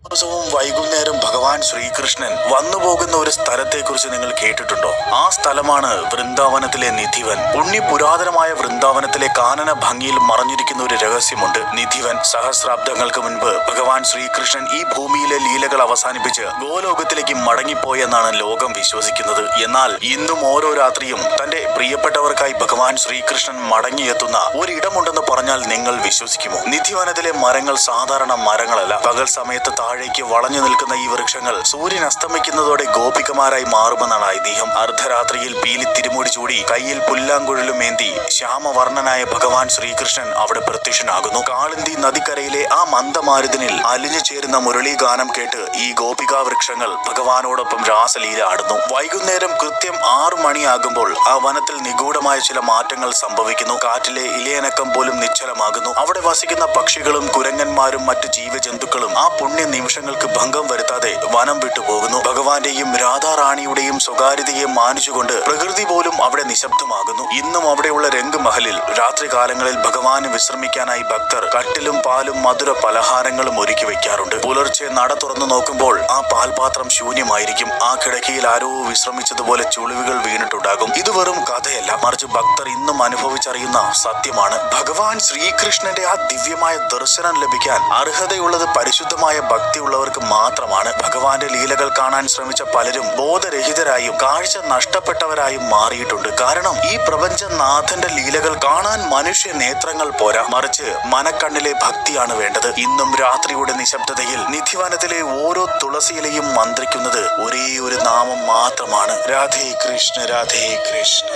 ദിവസവും വൈകുന്നേരം ഭഗവാൻ ശ്രീകൃഷ്ണൻ വന്നുപോകുന്ന ഒരു സ്ഥലത്തെക്കുറിച്ച് നിങ്ങൾ കേട്ടിട്ടുണ്ടോ? ആ സ്ഥലമാണ് വൃന്ദാവനത്തിലെ നിധിവൻ. പുരാതനമായ വൃന്ദാവനത്തിലെ കാനന ഭംഗിയിൽ മറഞ്ഞിരിക്കുന്ന ഒരു രഹസ്യമുണ്ട്. നിധിവൻ സഹസ്രാബ്ദങ്ങൾക്ക് മുൻപ് ഭഗവാൻ ശ്രീകൃഷ്ണൻ ഈ ഭൂമിയിലെ ലീലകൾ അവസാനിപ്പിച്ച് ഗോലോകത്തിലേക്ക് മടങ്ങിപ്പോയെന്നാണ് ലോകം വിശ്വസിക്കുന്നത്. എന്നാൽ ഇന്നും ഓരോ രാത്രിയും തന്റെ പ്രിയപ്പെട്ടവർക്കായി ഭഗവാൻ ശ്രീകൃഷ്ണൻ മടങ്ങിയെത്തുന്ന ഒരിടമുണ്ടെന്ന് പറഞ്ഞാൽ നിങ്ങൾ വിശ്വസിക്കുമോ? നിധിവനത്തിലെ മരങ്ങൾ സാധാരണ മരങ്ങളല്ല. പകൽ സമയത്ത് താഴേക്ക് വളഞ്ഞു നിൽക്കുന്ന ഈ വൃക്ഷങ്ങൾ സൂര്യൻ അസ്തമിക്കുന്നതോടെ ഗോപികമാരായി മാറുമെന്നാണ് ഐതിഹ്യം. അർദ്ധരാത്രിയിൽ പീലി തിരുമുടി ചൂടി കയ്യിൽ പുല്ലാങ്കുഴലും ഏന്തി ശ്യാമവർണ്ണനായ ഭഗവാൻ ശ്രീകൃഷ്ണൻ അവിടെ പ്രത്യക്ഷനാകുന്നു. കാളിന്തി നദിക്കരയിലെ ആ മന്ദമാരുതനിൽ അലിഞ്ഞു ചേരുന്ന മുരളി ഗാനം കേട്ട് ഈ ഗോപികാ വൃക്ഷങ്ങൾ ഭഗവാനോടൊപ്പം രാസലീല ആടുന്നു. വൈകുന്നേരം കൃത്യം 6 മണിയാകുമ്പോൾ ആ വനത്തിൽ നിഗൂഢമായ ചില മാറ്റങ്ങൾ സംഭവിക്കുന്നു. കാറ്റിലെ ഇലയനക്കം പോലും നിശ്ചലമാകുന്നു. അവിടെ വസിക്കുന്ന പക്ഷികളും കുരങ്ങന്മാരും മറ്റു ജീവജന്തുക്കളും ആ പുണ്യ നിമിഷങ്ങൾക്ക് ഭംഗം വരുത്താതെ വനം വിട്ടു പോകുന്നു. ഭഗവാന്റെയും രാധാറാണിയുടെയും സ്വകാര്യതയെ മാനിച്ചുകൊണ്ട് പ്രകൃതി പോലും അവിടെ നിശബ്ദമാകുന്നു. ഇന്നും അവിടെയുള്ള രംഗ് മഹലിൽ രാത്രികാലങ്ങളിൽ ഭഗവാന് വിശ്രമിക്കാനായി ഭക്തർ കട്ടിലും പാലും മധുര പലഹാരങ്ങളും ഒരുക്കി വെക്കാറുണ്ട്. പുലർച്ചെ നട തുറന്നു നോക്കുമ്പോൾ ആ പാൽപാത്രം ശൂന്യമായിരിക്കും. ആ കിടക്കയിൽ ആരോ വിശ്രമിച്ചതുപോലെ ചുളിവുകൾ വീണിട്ടുണ്ടാകും. ഇത് വെറും കഥയല്ല, മറിച്ച് ഭക്തർ ഇന്നും അനുഭവിച്ചറിയുന്ന സത്യമാണ്. ഭഗവാൻ ശ്രീകൃഷ്ണന്റെ ആ ദിവ്യമായ ദർശനം ലഭിക്കാൻ അർഹതയുള്ളത് പരിശുദ്ധമായ ഭക്തിയുള്ളവർക്ക് മാത്രമാണ്. ഭഗവാന്റെ ലീലകൾ കാണാൻ ശ്രമിച്ച പലരും ബോധരഹിതരായും കാഴ്ച നഷ്ടപ്പെട്ടവരായും മാറിയിട്ടുണ്ട്. കാരണം ഈ പ്രപഞ്ചനാഥന്റെ ലീലകൾ കാണാൻ മനുഷ്യ നേത്രങ്ങൾ പോരാ, മറിച്ച് മനക്കണ്ണിലെ ഭക്തിയാണ് വേണ്ടത്. ഇന്നും രാത്രിയുടെ നിശബ്ദതയിൽ നിധിവനത്തിലെ ഓരോ തുളസിയിലെയും മന്ത്രിക്കുന്നത് ഒരേ ഒരു നാമം മാത്രമാണ്: രാധേ കൃഷ്ണ, രാധേ കൃഷ്ണ.